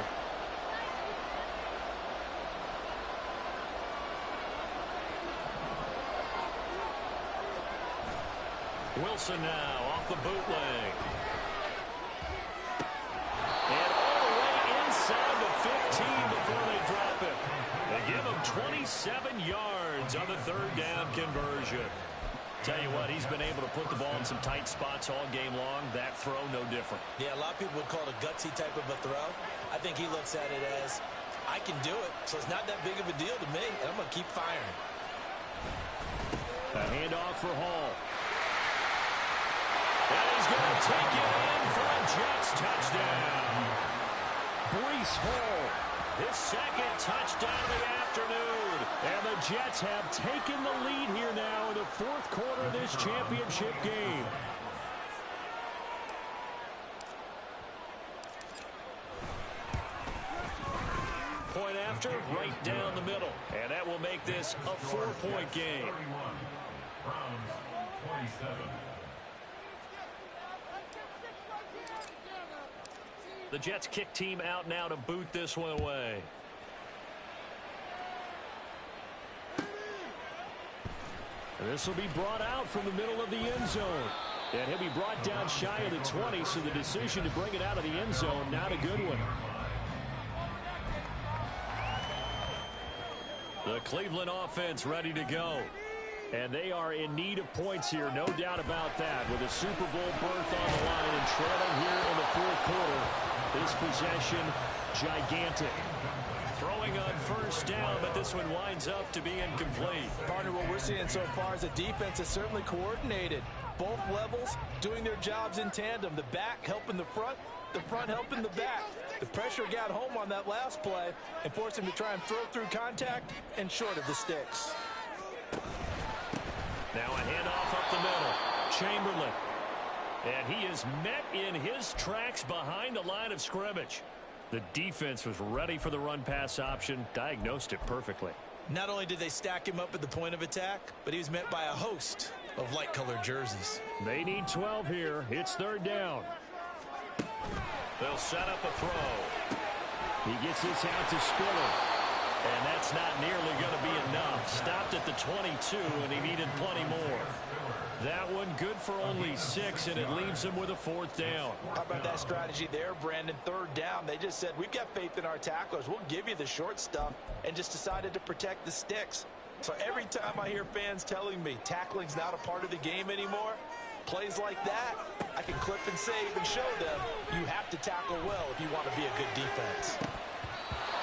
Wilson now off the bootleg. And all the way inside the 15 before they drop it. They give him 27 yards on the 3rd down conversion. Tell you what, he's been able to put the ball in some tight spots all game long. That throw, no different. Yeah, a lot of people would call it a gutsy type of a throw. I think he looks at it as, I can do it, so it's not that big of a deal to me, and I'm going to keep firing. A handoff for Hall. And he's going to take it in for a Jets touchdown. Breece Hall, his 2nd touchdown of the afternoon. And the Jets have taken the lead here now in the 4th quarter of this championship game. Point after, right down the middle. And that will make this a 4-point game. The Jets kick team out now to boot this one away. This will be brought out from the middle of the end zone. And he'll be brought down shy of the 20, so the decision to bring it out of the end zone, not a good one. The Cleveland offense ready to go. And they are in need of points here, no doubt about that. With a Super Bowl berth on the line and trailing here in the fourth quarter. This possession, gigantic. Throwing on first down, but this one winds up to be incomplete. Partner, what we're seeing so far is the defense is certainly coordinated. Both levels doing their jobs in tandem. The back helping the front helping the back. The pressure got home on that last play and forced him to try and throw through contact and short of the sticks. Now a handoff up the middle. Chamberlain. And he is met in his tracks behind the line of scrimmage. The defense was ready for the run-pass option, diagnosed it perfectly. Not only did they stack him up at the point of attack, but he was met by a host of light-colored jerseys. They need 12 here. It's third down. They'll set up a throw. He gets this out to Spiller. And that's not nearly going to be enough. Stopped at the 22, and he needed plenty more. That one good for only 6, and it leaves him with a fourth down. How about that strategy there, Brandon? Third down. They just said, we've got faith in our tacklers. We'll give you the short stuff, and just decided to protect the sticks. So every time I hear fans telling me tackling's not a part of the game anymore, plays like that, I can clip and save and show them you have to tackle well if you want to be a good defense.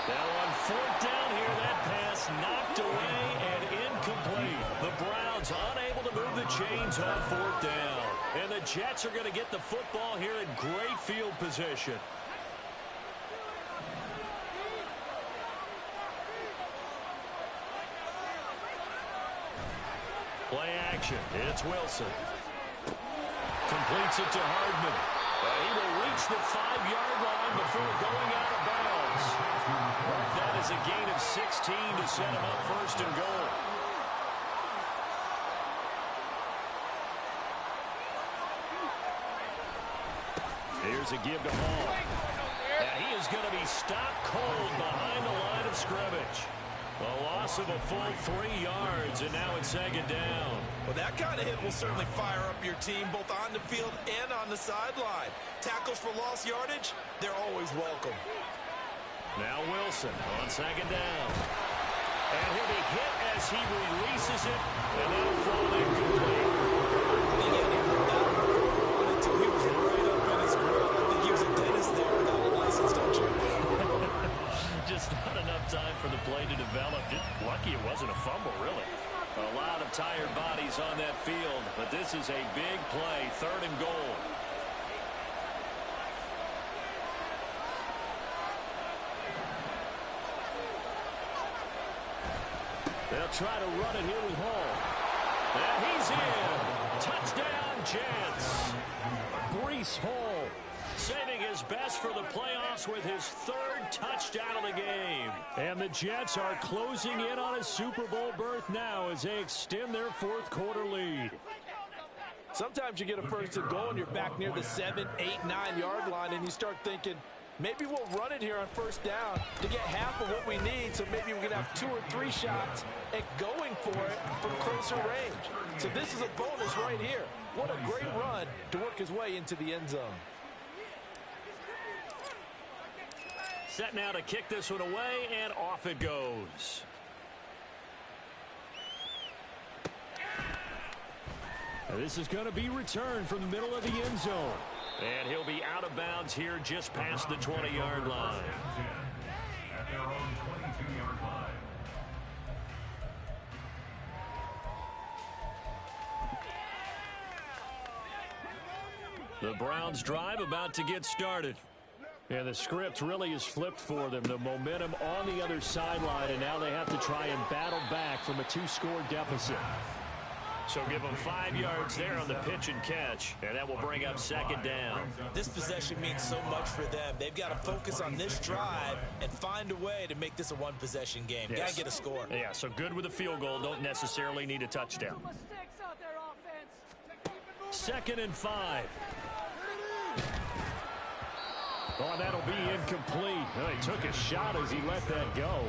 Now on fourth down here, that pass knocked away and incomplete. The Browns unable to move the chains on fourth down. And the Jets are going to get the football here in great field position. Play action. It's Wilson. Completes it to Hardman. He will reach the 5-yard line before going out of bounds. That is a gain of 16 to set him up first and goal. Here's a give to Hall. And he is going to be stopped cold behind the line of scrimmage. A loss of a full 3 yards, and now it's second down. Well, that kind of hit will certainly fire up your team both on the field and on the sideline. Tackles for lost yardage, they're always welcome. Now Wilson on second down. And he'll be hit as he releases it, and that'll fall incomplete. He was right up in his grill. I think he was a dentist there without a license, don't you? Just not enough time for the play to develop. Lucky it wasn't a fumble, really. A lot of tired bodies on that field, but this is a big play, third and goal. They'll try to run it here with Hall. And he's in. Touchdown, Jets. Breece Hall saving his best for the playoffs with his third touchdown of the game. And the Jets are closing in on a Super Bowl berth now as they extend their fourth quarter lead. Sometimes you get a first and goal and you're back near the 7, 8, 9-yard line, and you start thinking, maybe we'll run it here on first down to get half of what we need, so maybe we can have 2 or 3 shots at going for it from closer range. So this is a bonus right here. What a great run to work his way into the end zone. Set now to kick this one away, and off it goes. Now this is going to be returned from the middle of the end zone. And he'll be out of bounds here just past the 20-yard line. The Browns drive about to get started. And the script really is flipped for them. The momentum on the other sideline, and now they have to try and battle back from a 2-score deficit. So give them 5 yards there on the pitch and catch, and that will bring up second down. This possession means so much for them. They've got to focus on this drive and find a way to make this a one-possession game. Yes. Got to get a score. Yeah, so good with a field goal. Don't necessarily need a touchdown. 2nd and 5. Oh, that'll be incomplete. Well, he took a shot as he let that go.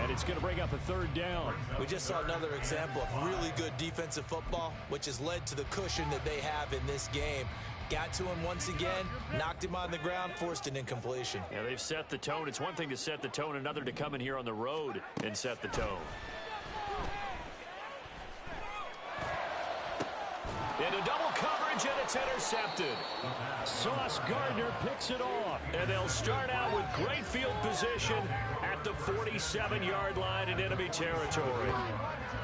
And it's going to bring up a third down. We just saw another example of really good defensive football, which has led to the cushion that they have in this game. got to him once again, knocked him on the ground, forced an incompletion. Yeah, they've set the tone. It's one thing to set the tone, another to come in here on the road and set the tone. Into double coverage, and it's intercepted. Sauce Gardner picks it off, and they'll start out with great field position at the 47-yard line in enemy territory.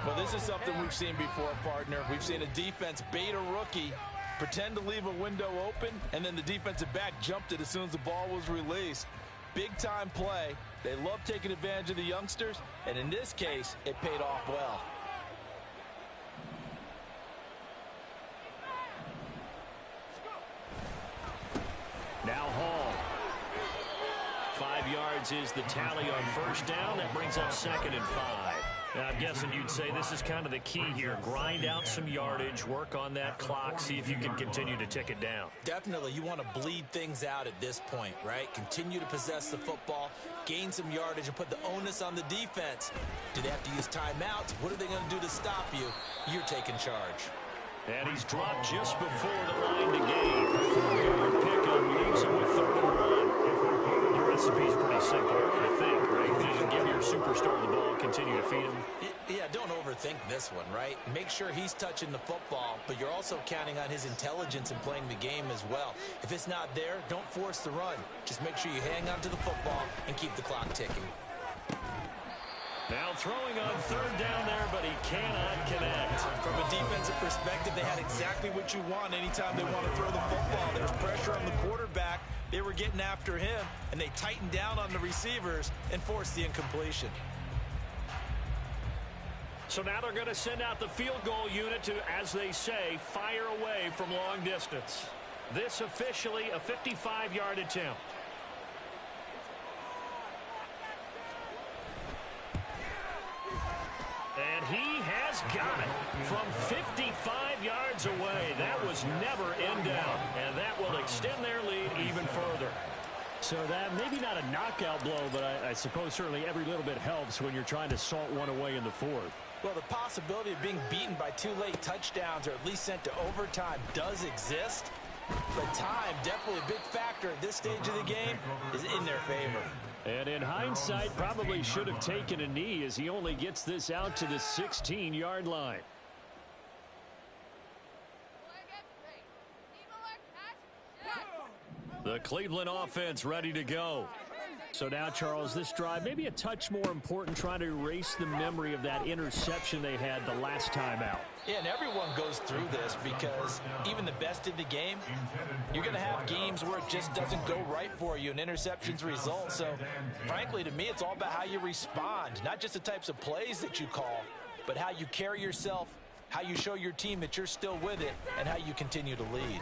Well, this is something we've seen before, partner. We've seen a defense bait a rookie, pretend to leave a window open, and then the defensive back jumped it as soon as the ball was released. Big-time play. They love taking advantage of the youngsters, and in this case, it paid off well. Now Hall. 5 yards is the tally on first down. That brings up 2nd and 5. Now, I'm guessing you'd say this is kind of the key here. Grind out some yardage, work on that clock, see if you can continue to tick it down. Definitely, you want to bleed things out at this point, right? Continue to possess the football, gain some yardage, and put the onus on the defense. Do they have to use timeouts? What are they going to do to stop you? You're taking charge. And he's dropped just before the line to gain. 4-yard pickup leaves him with 3rd and 1. The recipe's pretty simple, I think, right? You give your superstar the ball, continue to feed him. Yeah, don't overthink this one, right? Make sure he's touching the football, but you're also counting on his intelligence in playing the game as well. If it's not there, don't force the run. Just make sure you hang on to the football and keep the clock ticking. Now throwing on 3rd down there, but he cannot connect. From a defensive perspective, they had exactly what you want anytime they want to throw the football. There's pressure on the quarterback. They were getting after him, and they tightened down on the receivers and forced the incompletion. So now they're going to send out the field goal unit to, as they say, fire away from long distance. This officially a 55-yard attempt. And he has got it from 55 yards away. That was never in doubt, and that will extend their lead even further. So that maybe not a knockout blow, but I suppose certainly every little bit helps when you're trying to salt one away in the 4th. Well, the possibility of being beaten by 2 late touchdowns or at least sent to overtime does exist. But time, definitely a big factor at this stage of the game, is in their favor. And in hindsight, probably should have taken a knee as he only gets this out to the 16-yard line. The Cleveland offense ready to go. So now, Charles, this drive maybe a touch more important, trying to erase the memory of that interception they had the last time out. Yeah, and everyone goes through this because even the best in the game, you're going to have games where it just doesn't go right for you, and interceptions result. So, frankly, to me, it's all about how you respond, not just the types of plays that you call, but how you carry yourself, how you show your team that you're still with it, and how you continue to lead.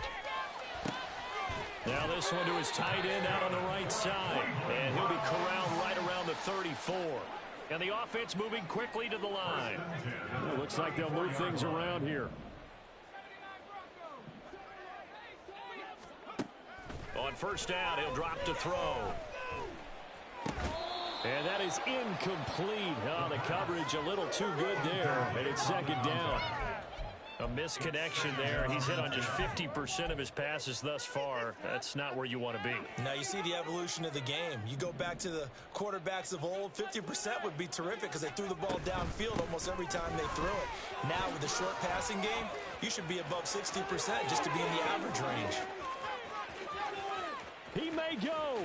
Now this one to his tight end out on the right side. And he'll be corralled right around the 34. And the offense moving quickly to the line. It looks like they'll move things around here. On first down, he'll drop to throw. And that is incomplete. Oh, the coverage a little too good there. And it's 2nd down. A misconnection there. He's hit on just 50% of his passes thus far. That's not where you want to be. Now you see the evolution of the game. You go back to the quarterbacks of old, 50% would be terrific because they threw the ball downfield almost every time they threw it. Now with the short passing game, you should be above 60% just to be in the average range. He may go.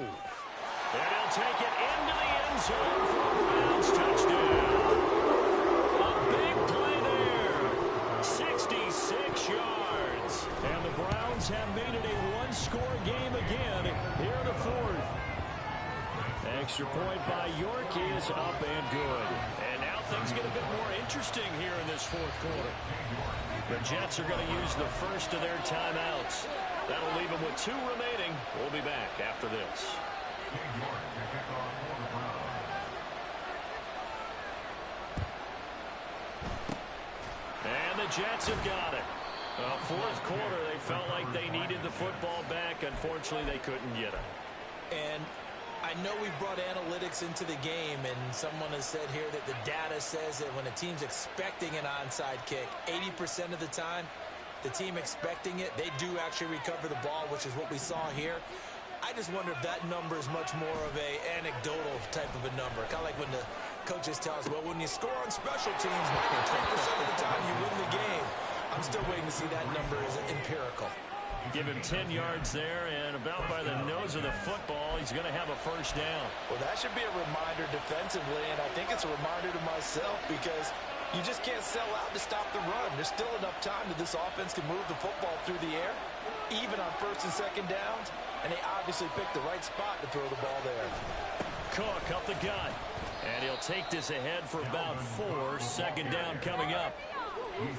And he'll take it into the end zone for a Browns touchdown. A big play there. 66 yards. And the Browns have made it a one-score game again here in the 4th. Extra point by York is up and good. And now things get a bit more interesting here in this 4th quarter. The Jets are going to use the first of their timeouts. That'll leave them with 2 remaining. We'll be back after this. And the Jets have got it. 4th quarter, they felt like they needed the football back. Unfortunately, they couldn't get it. And I know we brought analytics into the game, and someone has said here that the data says that when a team's expecting an onside kick, 80% of the time, the team expecting it, they do actually recover the ball, which is what we saw here. I just wonder if that number is much more of a anecdotal type of a number. Kind of like when the coaches tell us, well, when you score on special teams, 93% of the time you win the game. I'm still waiting to see that number is empirical. Give him 10 yards there, and about by the nose of the football, he's going to have a first down. Well, that should be a reminder defensively, and I think it's a reminder to myself because you just can't sell out to stop the run. There's still enough time that this offense can move the football through the air, even on first and second downs, and they obviously picked the right spot to throw the ball there. Cook up the gut, and he'll take this ahead for about 4. Second down coming up.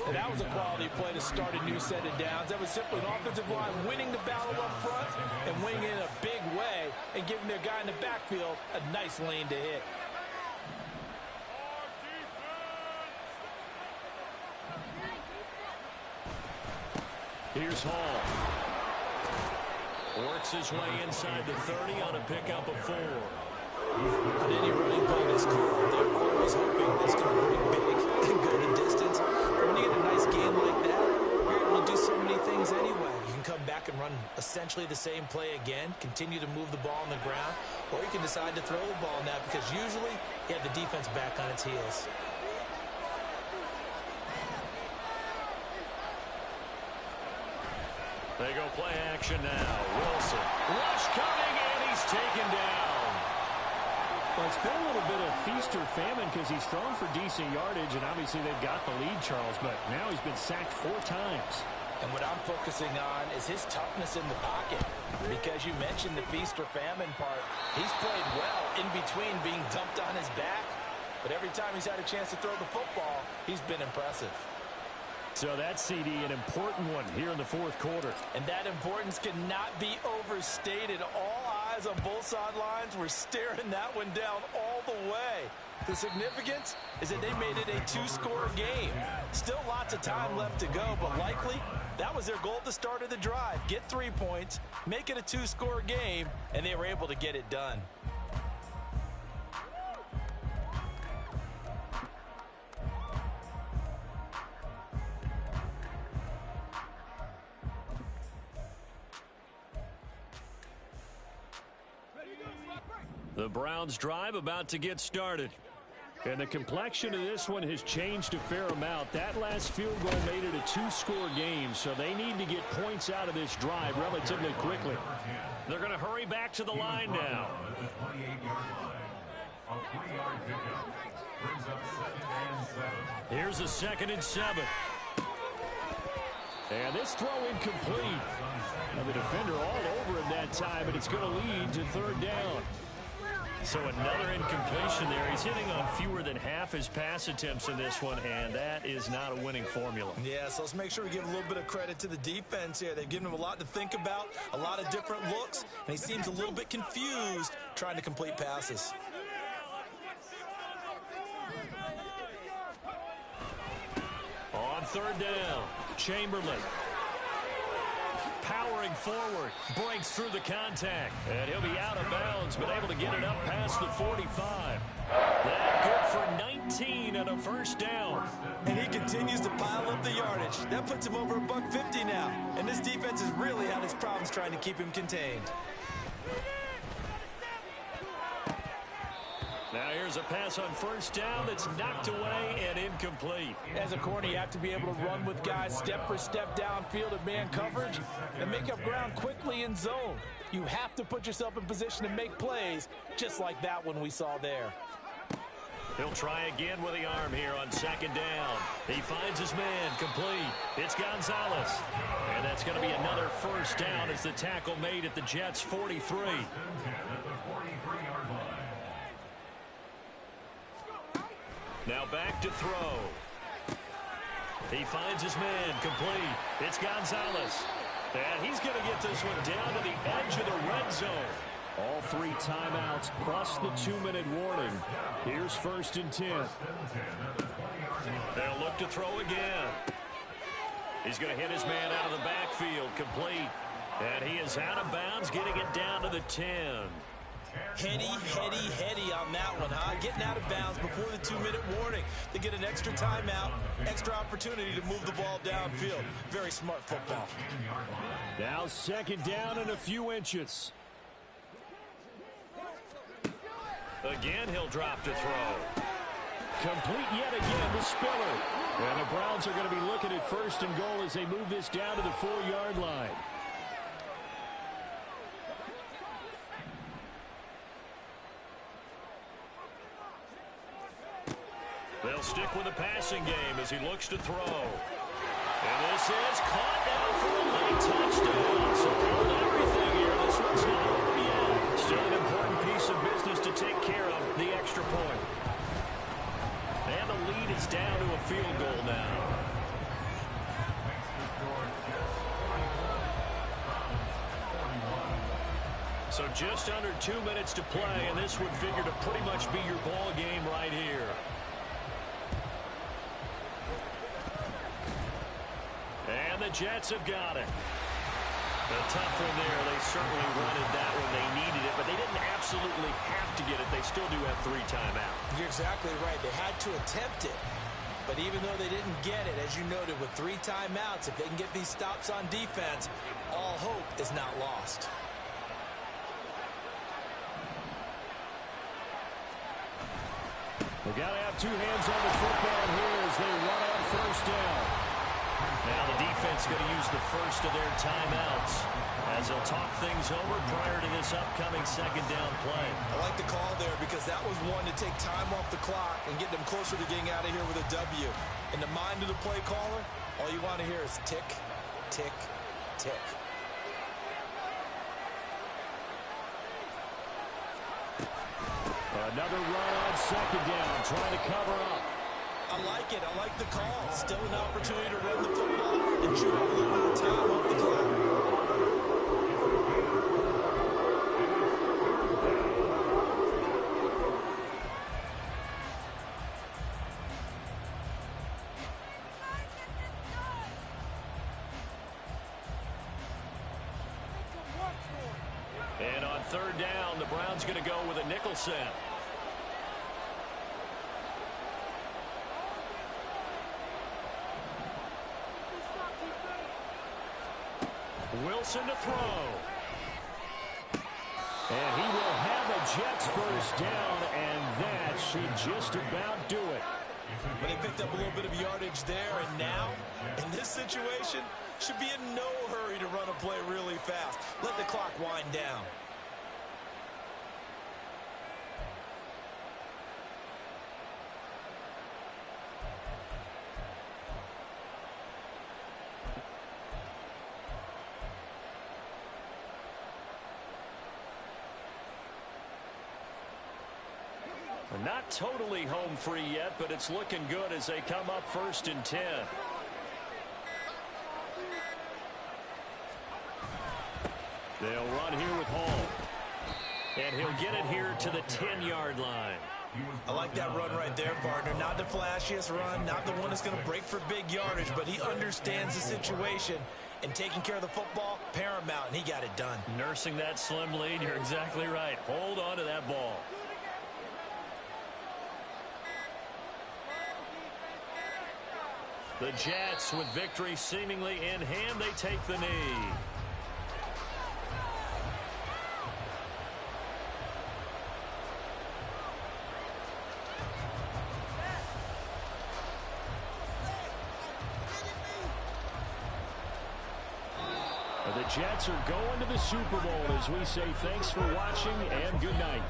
And that was a quality play to start a new set of downs. That was simply an offensive line winning the battle up front and winning it in a big way and giving their guy in the backfield a nice lane to hit. Here's Hall. Works his way inside the 30 on a pickup of 4. On any running play that's called, they're always hoping it's going to bring big and go the distance. But when you get a nice game like that, you're able to do so many things anyway. You can come back and run essentially the same play again, continue to move the ball on the ground, or you can decide to throw the ball now because usually you have the defense back on its heels. They go play action now. Wilson. Rush coming, and he's taken down. Well, it's been a little bit of feast or famine because he's thrown for decent yardage, and obviously they've got the lead, Charles, but now he's been sacked 4 times. And what I'm focusing on is his toughness in the pocket. Because you mentioned the feast or famine part. He's played well in between being dumped on his back. But every time he's had a chance to throw the football, he's been impressive. So that CD, an important one here in the 4th quarter. And that importance cannot be overstated. All eyes on both sidelines were staring that one down all the way. The significance is that they made it a 2-score game. Still lots of time left to go, but likely that was their goal at the start of the drive. Get 3 points, make it a 2-score game, and they were able to get it done. The Browns drive about to get started. And the complexion of this one has changed a fair amount. That last field goal made it a 2-score game, so they need to get points out of this drive relatively quickly. They're going to hurry back to the line now. Here's a 2nd and 7. And this throw incomplete. Now the defender all over him that time, and it's going to lead to 3rd down. So another incompletion there. He's hitting on fewer than half his pass attempts in this one, and that is not a winning formula. Yeah, so let's make sure we give a little bit of credit to the defense here. They've given him a lot to think about, a lot of different looks, and he seems a little bit confused trying to complete passes. On 3rd down, Chamberlain. Powering forward, breaks through the contact, and he'll be out of bounds, but able to get it up past the 45. That good for 19 and a first down. And he continues to pile up the yardage. That puts him over $150 now. And this defense has really had its problems trying to keep him contained. Now here's a pass on 1st down that's knocked away and incomplete. As a corner, you have to be able to run with guys step for step downfield at man coverage and make up ground quickly in zone. You have to put yourself in position to make plays, just like that one we saw there. He'll try again with the arm here on 2nd down. He finds his man, complete. It's Gonzalez. And that's going to be another first down as the tackle made at the Jets' 43. Now back to throw. He finds his man, complete. It's Gonzalez. And he's going to get this one down to the edge of the red zone. All 3 timeouts plus the 2-minute warning. Here's 1st and 10. They'll look to throw again. He's going to hit his man out of the backfield, complete. And he is out of bounds, getting it down to the 10. Heady on that one, huh? Getting out of bounds before the 2-minute warning. They get an extra timeout, extra opportunity to move the ball downfield. Very smart football. Now 2nd down and a few inches. Again, he'll drop to throw. Complete yet again to Spiller. And the Browns are going to be looking at 1st and goal as they move this down to the 4-yard line. They'll stick with the passing game as he looks to throw. And this is caught down for a late touchdown. So hold everything here. This one's not over yet. Still an important piece of business to take care of, the extra point. And the lead is down to a field goal now. So just under 2 minutes to play, and this would figure to pretty much be your ball game right here. And the Jets have got it. A tough one there. They certainly wanted that when they needed it, but they didn't absolutely have to get it. They still do have 3 timeouts. You're exactly right. They had to attempt it. But even though they didn't get it, as you noted, with 3 timeouts, if they can get these stops on defense, all hope is not lost. They got to have 2 hands on the football here as they run out 1st down. Now the defense going to use the first of their timeouts as they'll talk things over prior to this upcoming 2nd down play. I like the call there because that was one to take time off the clock and get them closer to getting out of here with a W. In the mind of the play caller, all you want to hear is tick, tick, tick. Another run on 2nd down, trying to cover up. I like it. I like the call. Still an opportunity to run the football and chew up a little bit of time off the clock. And on 3rd down, the Browns going to go with a nickel set. Wilson to throw. And he will have a Jets 1st down, and that should just about do it. But they picked up a little bit of yardage there, and now, in this situation, should be in no hurry to run a play really fast. Let the clock wind down. Not totally home free yet, but it's looking good as they come up 1st and 10. They'll run here with Hall. And he'll get it here to the 10-yard line. I like that run right there, partner. Not the flashiest run, not the one that's going to break for big yardage, but he understands the situation, and taking care of the football, paramount, and he got it done. Nursing that slim lead, you're exactly right. Hold on to that ball. The Jets, with victory seemingly in hand, they take the knee. The Jets are going to the Super Bowl as we say thanks for watching and good night.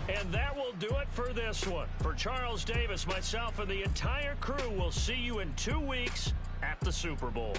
And that will do it for this one. For Charles Davis, myself, and the entire crew, will see you in 2 weeks at the Super Bowl.